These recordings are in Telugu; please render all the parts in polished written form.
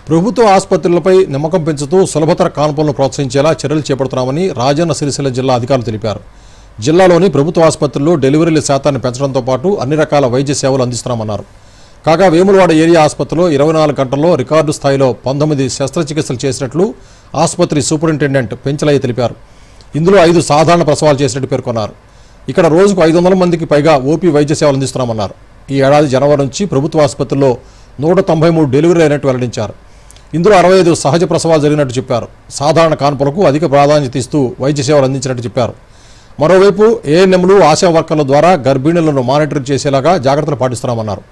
ప్రభుత్వ ఆసుపత్రులపై నమ్మకం పెంచుతూ సులభతర కాన్పులను ప్రోత్సహించేలా చర్యలు చేపడుతున్నామని రాజన్న సిరిసిల్ల జిల్లా అధికారులు తెలిపారు. జిల్లాలోని ప్రభుత్వ ఆసుపత్రుల్లో డెలివరీల శాతాన్ని పెంచడంతో పాటు అన్ని రకాల వైద్య సేవలు అందిస్తున్నామన్నారు. కాగా వేములవాడ ఏరియా ఆసుపత్రిలో 24 గంటల్లో రికార్డు స్థాయిలో 19 శస్త్రచికిత్సలు చేసినట్లు ఆసుపత్రి సూపరింటెండెంట్ పెంచలయ్య తెలిపారు. ఇందులో 5 సాధారణ ప్రసవాలు చేసినట్టు పేర్కొన్నారు. ఇక్కడ రోజుకు 500 మందికి పైగా ఓపీ వైద్య సేవలు అందిస్తున్నామన్నారు. ఈ ఏడాది జనవరి నుంచి ప్రభుత్వ ఆసుపత్రిలో 193 డెలివరీలు అయినట్టు వెల్లడించారు. ఇందులో 65 సహజ ప్రసవాలు జరిగినట్టు చెప్పారు. సాధారణ కాన్పులకు అధిక ప్రాధాన్యత ఇస్తూ వైద్య సేవలు అందించినట్టు చెప్పారు. మరోవైపు ఏఎన్ఎంలు, ఆశా వర్కర్ల ద్వారా గర్భిణులను మానిటర్ చేసేలాగా జాగ్రత్తలు పాటిస్తున్నామన్నారు.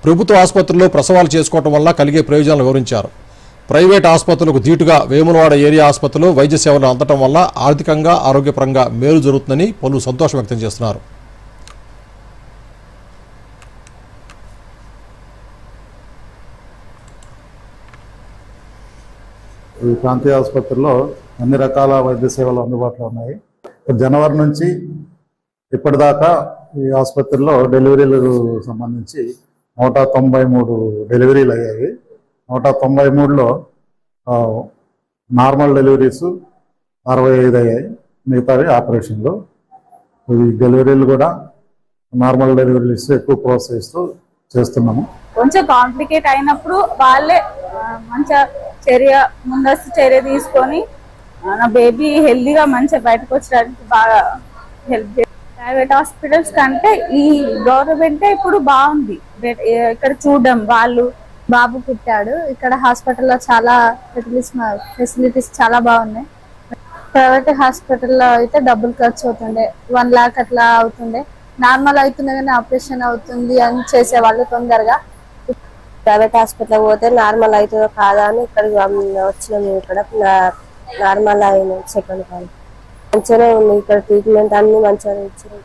ప్రభుత్వ ఆసుపత్రుల్లో ప్రసవాలు చేసుకోవడం వల్ల కలిగే ప్రయోజనాలు వివరించారు. ప్రైవేట్ ఆసుపత్రులకు ధీటుగా వేములవాడ ఏరియా ఆసుపత్రిలో వైద్య సేవలు అందటం వల్ల ఆర్థికంగా, ఆరోగ్యపరంగా మేలు జరుగుతుందని పలువురు సంతోషం వ్యక్తం చేస్తున్నారు. ఈ ప్రాంతీయ ఆసుపత్రిలో అన్ని రకాల వైద్య సేవలు అందుబాటులో ఉన్నాయి. జనవరి నుంచి ఇప్పటిదాకా ఈ ఆసుపత్రిలో డెలివరీలకు సంబంధించి 193 డెలివరీలు అయ్యాయి. 193లో నార్మల్ డెలివరీస్ 65 అయ్యాయి, మిగతావి ఆపరేషన్లు. ఈ డెలివరీలు కూడా నార్మల్ డెలివరీస్ ఎక్కువ ప్రోత్సహిస్తూ చేస్తున్నాము. కొంచెం కాంప్లికేట్ అయినప్పుడు వాళ్ళే మంచిగా ముందస్తు చర్య తీసుకొని నా బేబీ హెల్దీగా మంచిగా బయటకు వచ్చడానికి బాగా హెల్ప్ చేస్తారు. ప్రైవేట్ హాస్పిటల్స్ కంటే ఈ గవర్నమెంటే ఇప్పుడు బాగుంది. ఇక్కడ చూడడం, వాళ్ళు బాబు పుట్టాడు, ఇక్కడ హాస్పిటల్లో చాలా ఫెసిలిటీస్ చాలా బాగున్నాయి. ప్రైవేట్ హాస్పిటల్లో అయితే డబ్బులు ఖర్చు అవుతుండే, 1 లాక్ అట్లా అవుతుండే. నార్మల్ అవుతుంది కానీ ఆపరేషన్ అవుతుంది అని చేసేవాళ్ళు తొందరగా. ప్రైవేట్ హాస్పిటల్ పోతే నార్మల్ అవుతుందో కాదా అని ఇక్కడికి వచ్చినాము. ఇక్కడ నార్మల్ అయిన సెకండ్ కాల్ మంచిగానే ఉంది. ఇక్కడ ట్రీట్మెంట్ అన్ని మంచిగా ఇచ్చారు.